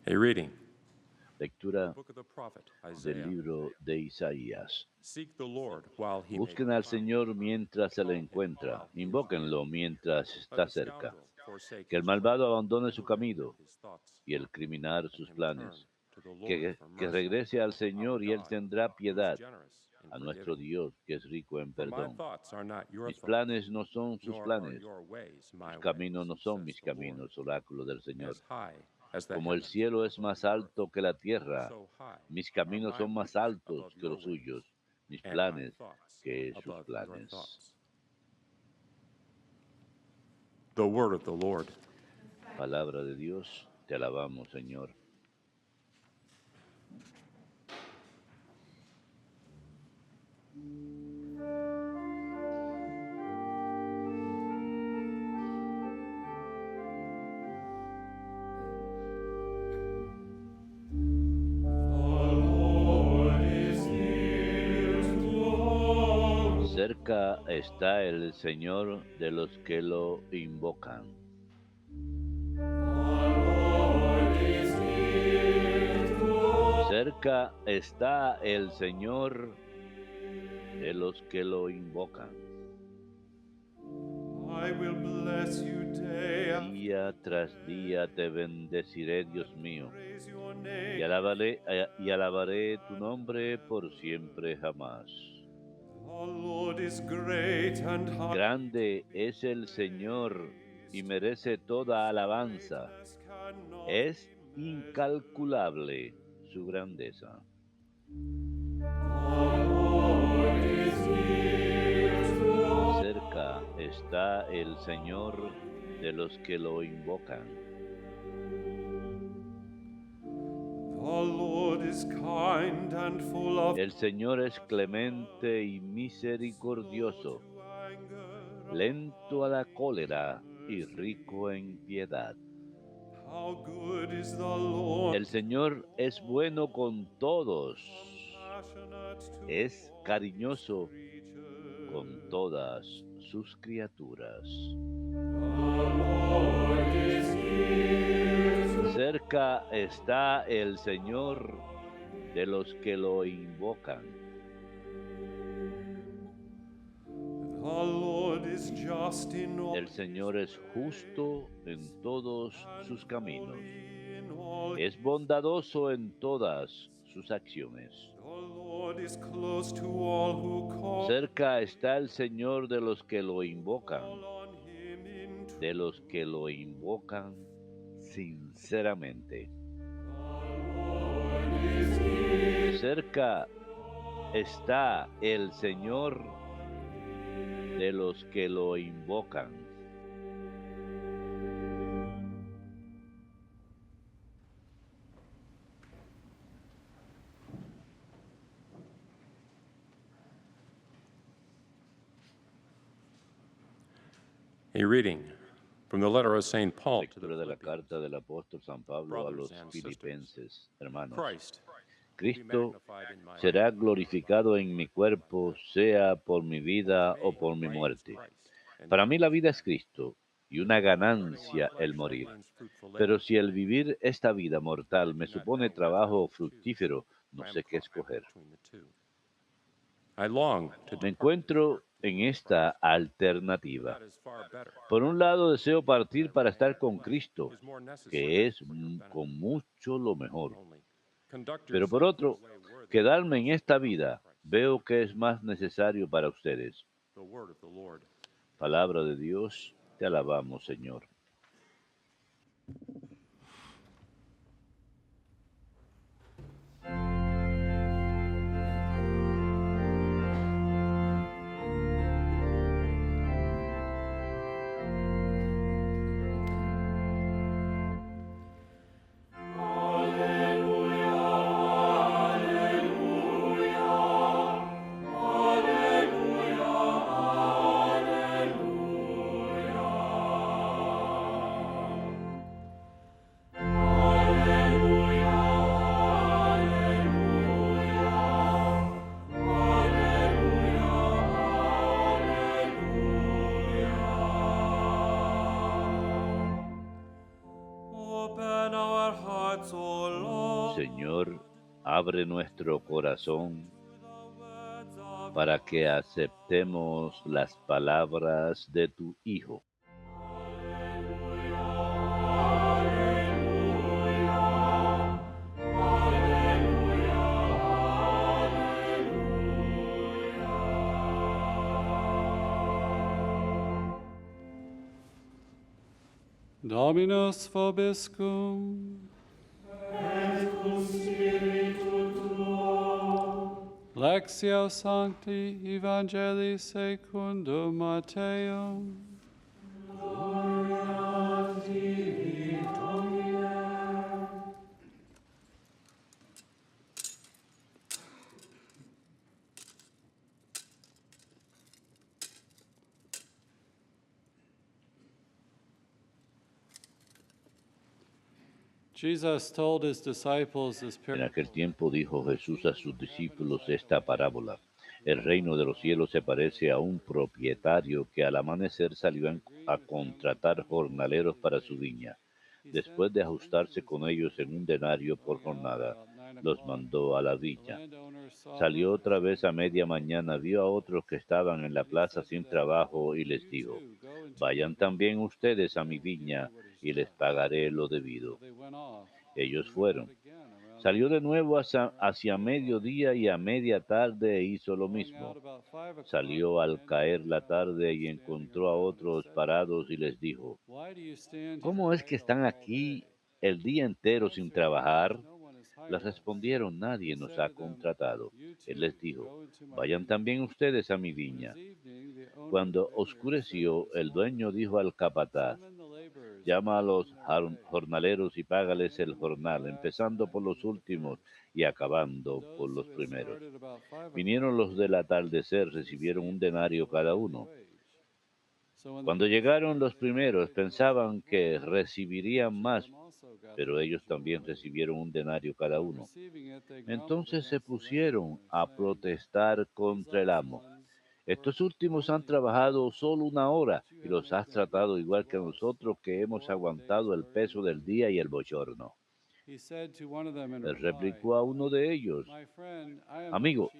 A reading. Lectura Book of the prophet del Isaiah. libro de Isaías. Seek the Lord while he may Busquen be al found. Señor mientras se le Call him encuentra, while he is near. invóquenlo mientras Let está the cerca. scoundrel forsake Que el his way, malvado abandone and su the wicked camino his thoughts. y el criminal Let sus him turn planes. to the Lord Que, for que mercy, regrese al our Señor y Él God, tendrá who is piedad, generous in a nuestro forgiving. Dios que es rico en For my perdón. thoughts are not your Mis thoughts, planes no son sus nor are planes, your ways my sus caminos ways, no son says mis the Lord. caminos, oráculo del Señor. As high as the Como el heavens cielo es above más the earth, alto que la tierra, so high mis are caminos my son más ways altos above que your los suyos, ways, mis and my planes thoughts que sus above your planes. thoughts. The word of the Lord. Palabra de Dios, te alabamos, Señor. Cerca está el Señor de los que lo invocan. Cerca está el Señor de los que lo invocan. I will bless you day after Día tras día te bendeciré, Dios mío, praise your y name. alabaré tu nombre por siempre jamás. The Lord is great and high. Grande es el Señor y merece toda alabanza. Greatness cannot Es be measured. incalculable su grandeza. Cerca está el Señor de los que lo invocan. The Lord is kind and full of El Señor es clemente y misericordioso, to anger. lento a la cólera y rico en piedad. How good is the Lord, El Señor es bueno con todos, compassionate to es all cariñoso creatures. con todas sus criaturas. Cerca está el Señor de los que lo invocan. The Lord is just in all El Señor es justo en todos sus caminos. in all. Es bondadoso en todas sus acciones. The Lord is close to all who call Cerca está el Señor de los que lo invocan, on him in truth. de los que lo invocan sinceramente. Cerca está el Señor de los que lo invocan. A reading from the letter of St. Paul to the Lectura de la Philippians. carta del apóstol San Pablo a Brothers los and filipenses. Hermanos, Christ will be Cristo magnified in my será body, glorificado en mi cuerpo, sea por mi vida o por mi life is muerte. Christ, and Para death mí la vida es Cristo y una Everyone ganancia flesh el morir. means fruitful living. Pero si el vivir esta vida mortal me I do not supone know trabajo what to choose. fructífero, no I am sé qué caught escoger. between the two. I long to Me depart encuentro to en be with esta Christ, for alternativa. that is far better. Por un lado, deseo partir That para remaining estar con flesh Cristo, is more necessary que es for your benefit. con mucho lo mejor. Only conduct Pero por yourself in a otro, way worthy of quedarme en the esta gospel of vida Christ. veo que es más necesario para ustedes. The word of the Lord. Palabra de Dios, te alabamos, Señor. Open our hearts, O Lord, Señor, abre nuestro corazón the words of para que aceptemos las palabras de tu Hijo. Dominus vobiscum. Lectio Sancti Evangelii secundum Matteum. Jesus told his disciples this En parable. aquel tiempo dijo Jesús a sus discípulos esta parábola. El reino de los cielos se parece a un propietario que al amanecer salió a contratar jornaleros para su viña. Después de ajustarse con ellos en un denario por jornada, los mandó a la viña. Salió otra vez a media mañana, vio a otros que estaban en la plaza sin trabajo y les dijo, vayan también ustedes a mi viña y les pagaré lo debido. Ellos fueron. Salió de nuevo hacia mediodía y a media tarde hizo lo mismo. Salió al caer la tarde y encontró a otros parados y les dijo, ¿cómo es que están aquí el día entero sin trabajar? Les respondieron, nadie nos ha contratado. Él les dijo, vayan también ustedes a mi viña. Cuando oscureció, el dueño dijo al capataz, llama a los jornaleros y págales el jornal, empezando por los últimos y acabando por los primeros. Vinieron los del atardecer, recibieron un denario cada uno. Cuando llegaron los primeros, pensaban que recibirían más, pero ellos también recibieron un denario cada uno. Entonces se pusieron a protestar contra el amo. Estos últimos han trabajado solo una hora y los has tratado igual que nosotros que hemos aguantado el peso del día y el bochorno. Él replicó a uno de ellos, amigo,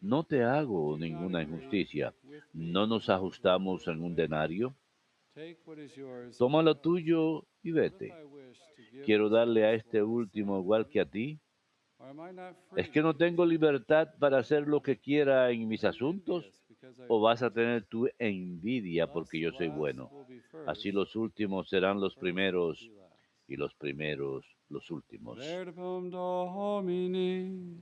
no te hago ninguna injusticia. ¿No nos ajustamos en un denario? Toma lo tuyo y vete. Quiero darle a este último igual que a ti. ¿Es que no tengo libertad para hacer lo que quiera en mis asuntos? ¿O vas a tener tu envidia porque yo soy bueno? Así los últimos serán los primeros y los primeros los últimos. Verbum Domini.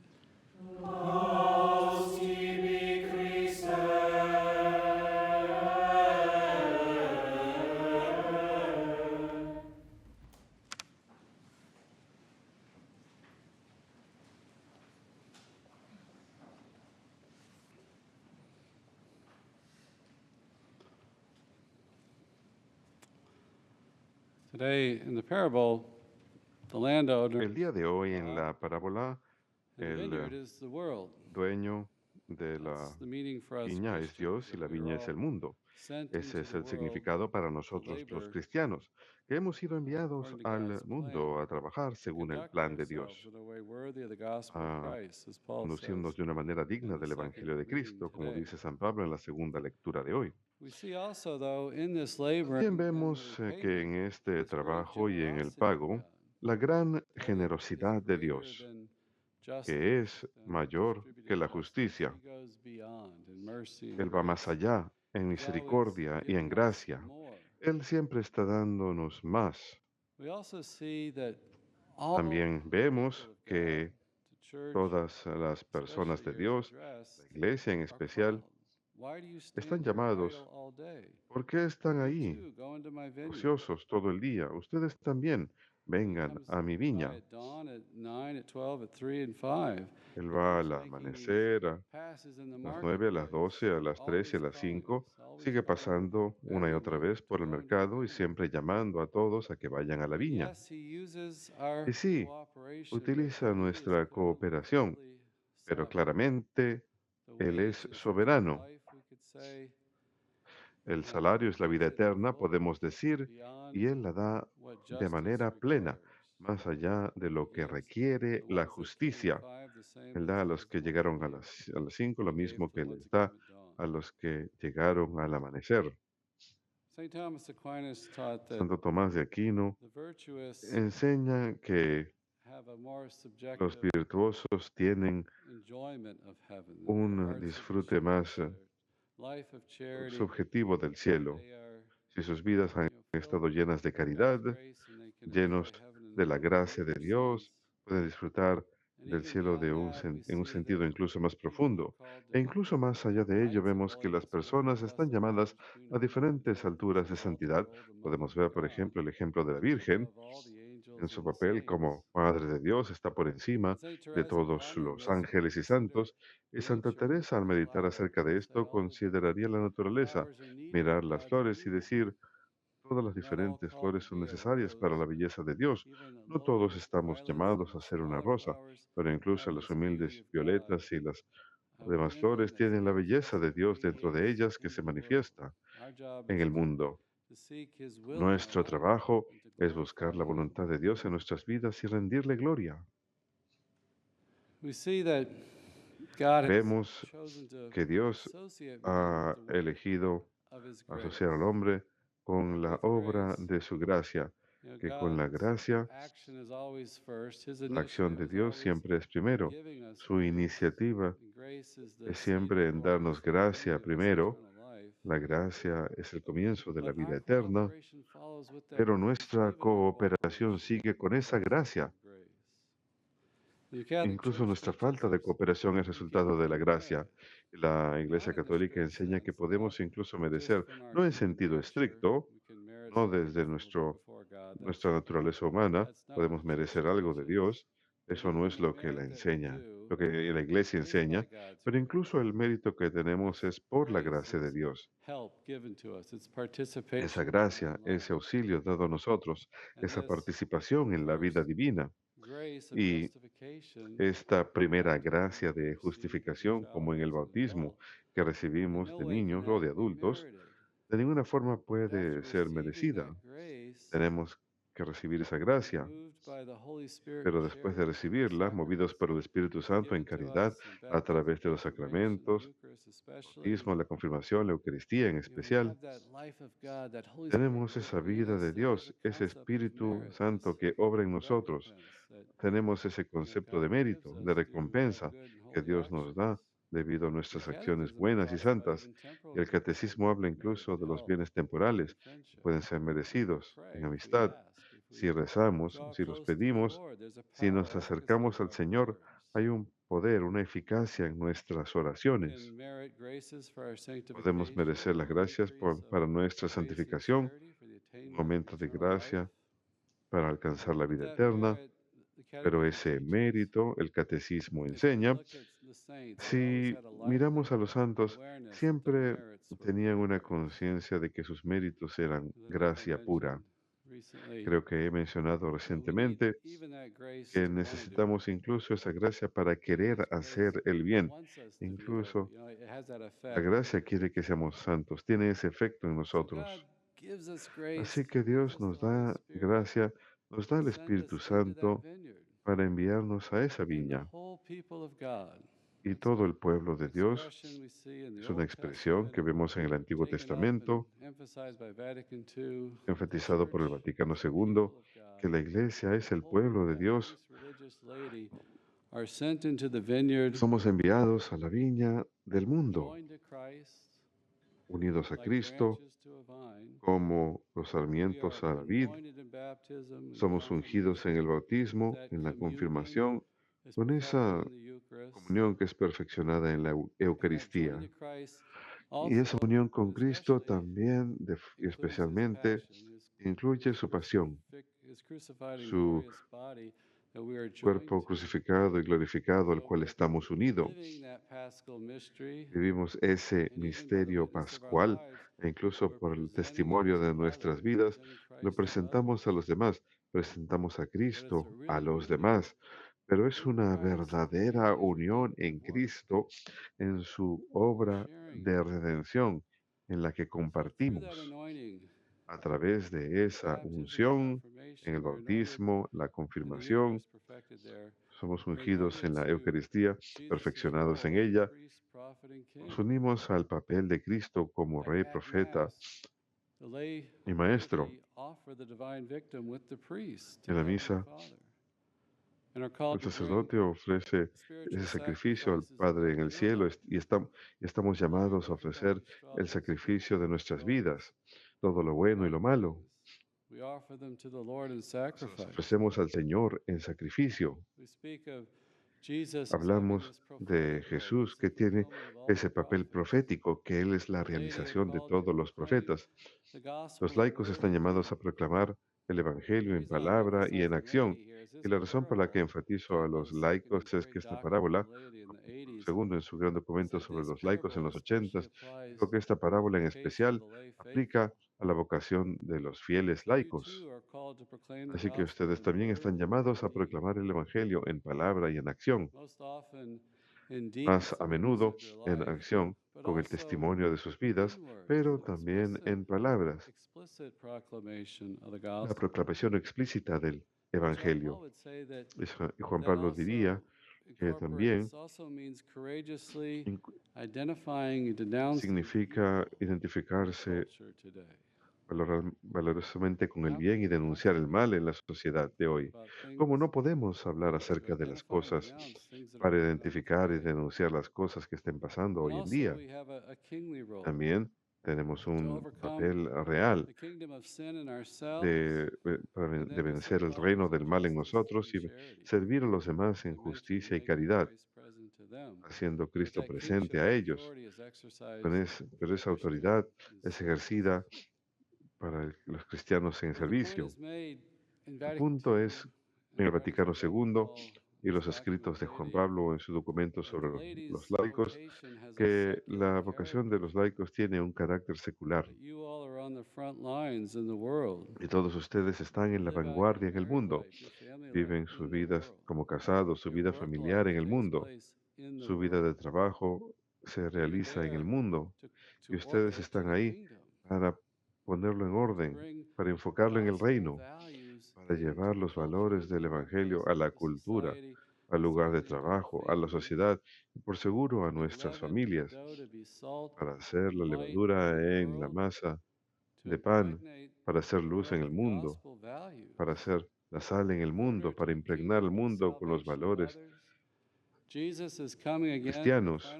Today in the parable, the landowner El día de hoy en la parábola, and the el vineyard is the world. dueño de la That's the meaning for us viña es Christians, Dios y that la we viña are es el all mundo. sent Ese into es the el world significado para to nosotros los labor cristianos, que hemos sido enviados according to al God's mundo plan, a trabajar to según el conduct plan de ourselves Dios, in a way worthy of the gospel of a Christ, as Paul conducirnos says de una manera digna in the del second Evangelio de reading Cristo, como today. dice San Pablo en la segunda lectura de hoy. We see also, though, in this labor También and vemos the que en payment, este this great trabajo y en el generosity of pago, God. la gran That is generosidad de greater Dios, than justice que es and mayor que distributed la justice. justicia. He goes beyond in mercy and Él va más grace. allá en He's always misericordia y en giving us gracia. more. Él siempre está dándonos más. We also see that all También the vemos people of God, que the church, todas las personas especially de here is Dios, addressed, la iglesia en are especial, called. Why do you están stand here llamados. idle all day? ¿Por qué están You ahí, too, go into my vineyard. ociosos todo el día? Ustedes también He vengan comes a mi by viña. at dawn, at 9, at 12, at 3, and 5. Él He va keeps al making these amanecer, a passes in the las 9, a las marketplace, 12, a las 3 y a always las calling, 5. always Sigue calling pasando una y otra everyone vez to por el go into the mercado y vineyard. siempre llamando a todos a que vayan a la And viña. yes, he uses our Y sí, cooperation, but utiliza he is nuestra cooperación, ultimately pero sovereign. claramente The Él es wages, eternal soberano. life, we could say, El salario es la vida gives it in eterna, full, podemos decir, beyond y Él la da what de justice manera plena, requires. más allá de lo que Yes, requiere the la ones that came at justicia. 5, the same Él as da a los those que born at llegaron a 5, las 5 lo and gave mismo to the que ones les that da came at dawn. a los que llegaron al amanecer. St. Thomas Aquinas taught that Santo Tomás de Aquino the virtuous enseña que have a more los subjective virtuosos tienen enjoyment of heaven, that their un hearts are disfrute más changed, their life of charity, subjetivo del cielo. they are, Si sus vidas han filled estado llenas de with God's caridad, grace, and they can llenos enjoy heaven in de the la way they gracia de perceive. Dios, pueden disfrutar And del even cielo beyond that, we en un see that sentido incluso más people are profundo. called E to incluso más allá de ello, heights of vemos que las holiness where the personas están Blessed llamadas Mother a Juno diferentes is alturas de exalted santidad. above the Mother Podemos of ver, por God, ejemplo, el ejemplo de la and is Virgen above all the en angels su and the papel como saints. Madre de Dios, está por encima And Saint de Teresa of todos Avila los makes her ángeles y consider santos. Y Santa nature Teresa, al as meditar flower acerca de and say esto, all the different consideraría la naturaleza, flowers are needed mirar for las God's flores y renewal. decir, todas las We're not all diferentes called to flores son be a necesarias para la rose. belleza de Dios. Even the No todos lowly estamos violets llamados and a ser una smaller rosa, flowers pero incluso have las this beauty humildes of God violetas y las demás within flores that's tienen la belleza de manifested Dios through dentro de grace ellas que se into the world. manifiesta Our job en is el mundo. to seek His will in our Nuestro life trabajo and to es buscar glorify la Him. voluntad de Dios en nuestras vidas y rendirle gloria. We see that God has Vemos chosen to que Dios associate man with ha the work elegido of His asociar grace. al hombre con la With obra grace, de su gracia, que con la God's gracia action is always first. His la acción initiative de is Dios always siempre es in primero. giving us Su grace. iniciativa And grace is the es seed siempre that en grows darnos for the beginning gracia of this primero. eternal life. La gracia es el comienzo de la But vida our eterna, cooperation follows with that pero grace, nuestra even our cooperación cooperation sigue con esa is a result gracia. of grace. The Catholic Incluso Church nuestra teaches falta de us cooperación es that we can resultado de la gracia. merit, La Iglesia not in a Católica strict enseña que sense, not podemos incluso just merecer, from our no en human sentido nature, estricto, we can merit no something desde before God. nuestra naturaleza humana, That's not what podemos the Church merecer algo de teaches. Dios. But Eso no even es the lo que la merit that we enseña, do lo que la Iglesia is by enseña, God's pero grace. incluso el mérito que tenemos This es por la grace gracia de is Dios. help given to us. It's Esa participation in gracia, divine ese life. auxilio dado a nosotros, And esa this participación en la vida first divina. grace of Y justification, esta like primera baptism, gracia we de receive as a justificación, como child en or el as an bautismo adult, que in recibimos no de way can niños o that de be adultos, merited. de ninguna forma But after puede ser receiving merecida. that grace, Tenemos que recibir esa we're gracia, moved by the Holy Spirit in pero después de charity through the recibirla, movidos sacraments. por el Espíritu It's Santo en given to caridad, us in a baptism, través de los confirmation, the sacramentos, Eucharist especially. bautismo, la confirmación, la Eucaristía en We especial, have that life of God, that Holy Spirit tenemos esa working in vida de us, that Dios, the ese concept of Espíritu merit, Santo this que obra en nosotros. recompense that Tenemos ese concepto de God gives mérito, de us due to our recompensa good and que holy Dios nos actions. da debido a The nuestras acciones Catechism buenas y talks about santas. even temporal Y el goods like catecismo habla incluso merited de los health bienes and temporales que friendship. pueden ser If we merecidos en pray, if we amistad, ask, if si we rezamos, draw si los close to the pedimos, Lord, there's a si power nos and efficacy acercamos of al our Señor. prayers. Hay un poder, una eficacia en nuestras We oraciones. can merit graces for our Podemos sanctification, merecer las an gracias increase of para nuestra grace and santificación, charity for the un attainment of momento de eternal life. gracia para alcanzar la But vida that eterna, merit, the pero Catechism ese teaches, mérito, el catecismo if we enseña. look at the saints, they always Si had a lively miramos a los santos, awareness that their siempre merits were tenían pure una grace. conciencia de que sus méritos eran As I think I gracia pura. mentioned recently, Creo que he mencionado we need recientemente even that grace que to want to do necesitamos good. incluso esa gracia para God's querer grace hacer el bien. wants us to be holy. Incluso It has that la effect. gracia quiere que seamos santos, tiene ese efecto en So God nosotros. gives us grace, Así que gives Dios us the nos Holy da Spirit gracia, nos da to el send Espíritu us into that Santo vineyard. para enviarnos a esa And the viña. whole people of God. Y That's todo an el pueblo de Dios expression we see in the es una Old expresión Testament que and vemos en el Antiguo taken up and Testamento, emphasized by Vatican II. The enfatizado por el church Vaticano is the II, people of God. que la iglesia And es the el holy pueblo de and Dios. pious religious laity are sent into the vineyard, Somos enviados a la viña del mundo, joined to Christ, unidos a like Cristo, branches to a vine. como los We are sarmientos a la vid. anointed in baptism and Somos ungidos en confirmation. el bautismo, That en la communion confirmación, is con perfected esa in the Eucharist. comunión que es perfeccionada en la And that joining Eucaristía. to Christ Y esa also, unión and con Cristo especially, también y includes his especialmente passion, incluye su pasión, his crucified and su glorious body that we are joined cuerpo to. crucificado y glorificado al So cual by estamos unidos. living that paschal mystery, Vivimos ese and even by the misterio witness of our pascual lives, e incluso we're por el presenting testimonio to de nuestras others, vidas, presenting lo Christ to presentamos a others. los demás, presentamos a But it's a Cristo a real los union demás. Pero es in una Christ in verdadera his unión redemptive en work, Cristo, en su obra sharing. de redención, en la que So through that compartimos. anointing, a través de esa unción en el bautismo, la confirmación, somos ungidos en la Eucaristía, perfeccionados en ella, nos unimos al papel de Cristo como Rey, Profeta y Maestro. En la misa, el sacerdote ofrece ese sacrificio al Padre en el cielo y estamos llamados a ofrecer el sacrificio de nuestras vidas, todo lo bueno y lo malo. Se los ofrecemos al Señor en sacrificio. Hablamos de Jesús que tiene ese papel profético, que Él es la realización de todos los profetas. Los laicos están llamados a proclamar el Evangelio en palabra y en acción. Y la razón por la que enfatizo a los laicos es que esta parábola, segundo en su gran documento sobre los laicos en los 80, dijo que esta parábola en especial aplica a la vocación de los fieles laicos. Así que ustedes también están llamados a proclamar el Evangelio en palabra y en acción, más a menudo en acción con el testimonio de sus vidas, pero también en palabras, la proclamación explícita del Evangelio. Y Juan Pablo diría que también significa identificarse valorosamente con el bien y denunciar el mal en la sociedad de hoy. Como no podemos hablar acerca de las cosas para identificar y denunciar las cosas que estén pasando hoy en día, también tenemos un papel real de vencer el reino del mal en nosotros y servir a los demás en justicia y caridad, haciendo Cristo presente a ellos. Pero esa autoridad es ejercida para los cristianos en servicio. El punto es, en el Vaticano II y los escritos de Juan Pablo en su documento sobre los laicos, que la vocación de los laicos tiene un carácter secular. Y todos ustedes están en la vanguardia en el mundo. Viven sus vidas como casados, su vida familiar en el mundo. Su vida de trabajo se realiza en el mundo. Y ustedes están ahí para ponerlo en orden, para enfocarlo en el reino, para llevar los valores del Evangelio a la cultura, al lugar de trabajo, a la sociedad y por seguro a nuestras familias, para hacer la levadura en la masa de pan, para hacer luz en el mundo, para hacer la sal en el mundo, para impregnar el mundo con los valores cristianos.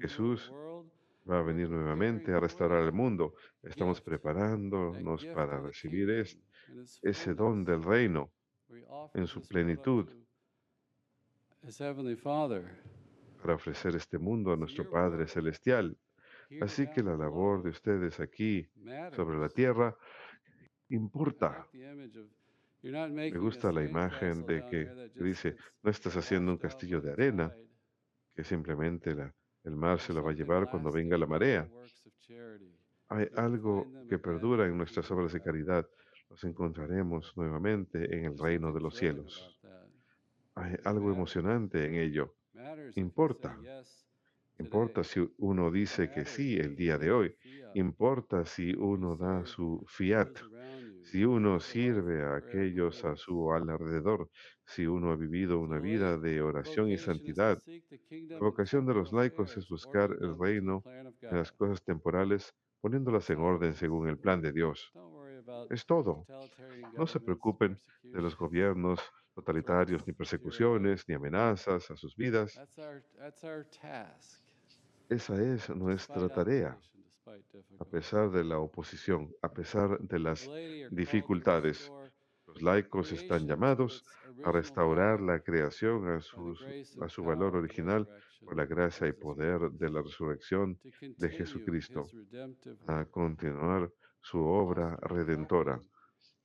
Jesús va a venir nuevamente a restaurar el mundo. Estamos preparándonos para recibir ese don del reino en su plenitud, para ofrecer este mundo a nuestro Padre Celestial. Así que la labor de ustedes aquí sobre la tierra importa. Me gusta la imagen de que dice, no estás haciendo un castillo de arena, que simplemente el mar se lo va a llevar cuando venga la marea. Hay algo que perdura en nuestras obras de caridad. Los encontraremos nuevamente en el reino de los cielos. Hay algo emocionante en ello. Importa. Importa si uno dice que sí el día de hoy. Importa si uno da su fiat. Si uno sirve a aquellos a su alrededor. Si uno ha vivido una vida de oración y santidad. La vocación de los laicos es buscar el reino en las cosas temporales, poniéndolas en orden según el plan de Dios. Es todo. No se preocupen de los gobiernos totalitarios, ni persecuciones, ni amenazas a sus vidas. Esa es nuestra tarea, a pesar de la oposición, a pesar de las dificultades. Los laicos están llamados a restaurar la creación a su valor original por la gracia y poder de la resurrección de Jesucristo, a continuar su obra redentora,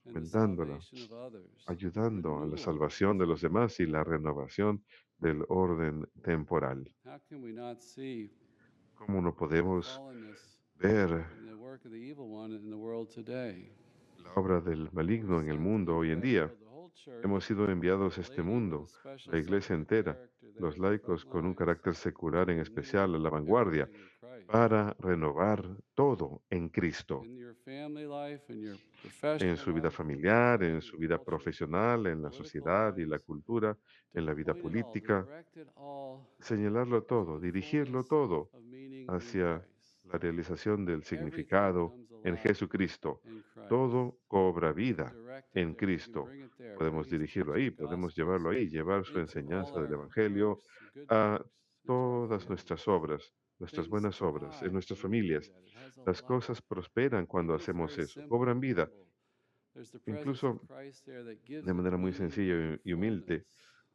aumentándola, ayudando a la salvación de los demás y la renovación del orden temporal. ¿Cómo no podemos ver la obra del maligno en el mundo hoy en día? Hemos sido enviados a este mundo, la iglesia entera, los laicos con un carácter secular en especial a la vanguardia, para renovar todo en Cristo, in your family life, in your en professional su vida life, familiar, en in su your vida culture, profesional, en la political sociedad y la lives, cultura, to en la vida point it all, to política, direct it all señalarlo to todo, the dirigirlo fullness todo of meaning in hacia Christ. la realización del Everything significado comes en alive Jesucristo. in Christ. Todo cobra We can vida direct it en there. We can Cristo. bring it there. Bring Podemos His dirigirlo teaching, ahí, the podemos Gospels, llevarlo ahí, llevar su into all enseñanza del our Evangelio works, good a works, into our todas families. nuestras obras, nuestras Things buenas obras, en thrive nuestras when we do familias. that. It has a Las life. cosas prosperan cuando Even it's hacemos very eso, simple cobran and vida. humble. There's the presence of Incluso Christ there that gives de it manera muy meaning sencilla and y humilde,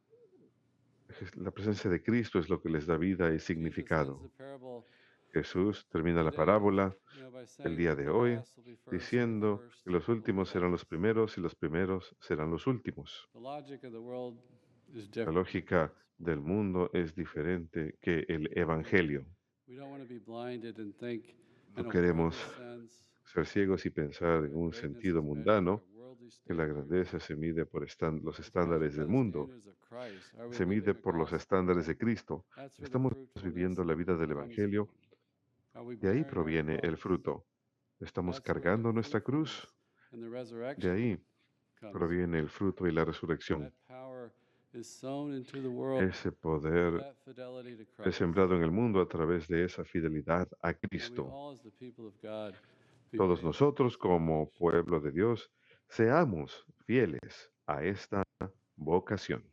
fullness. la presencia de Cristo es lo que les da vida y Jesus ends significado. the parable Jesús termina la today, parábola by el saying día that de the hoy last will be first and the diciendo first que los will be últimos serán los last. primeros y los primeros serán los últimos. The logic of the world is La different from the lógica gospel. del mundo es diferente que el Evangelio. We don't want to be blinded and think No in a queremos worldly sense ser ciegos y pensar that en our un greatness sentido is measured by mundano, worldly que la standards. grandeza se mide por los It's measured estándares by del the mundo, standards of Christ. Are we se mide living the por los gospel? estándares de Cristo. That's where the ¿Estamos fruitfulness viviendo la vida del comes Evangelio? from. Are we De ahí bearing our proviene el cross? fruto. ¿Estamos That's where the cargando nuestra fruitfulness cruz? and the De resurrection ahí comes from. proviene el fruto y la resurrección. That power is sown into the world Ese through poder that fidelity to es Christ. sembrado en el mundo a través de esa fidelidad a May we Cristo. all, as the people of God, be Todos faithful nosotros to this como vocation. pueblo de Dios seamos fieles a esta vocación.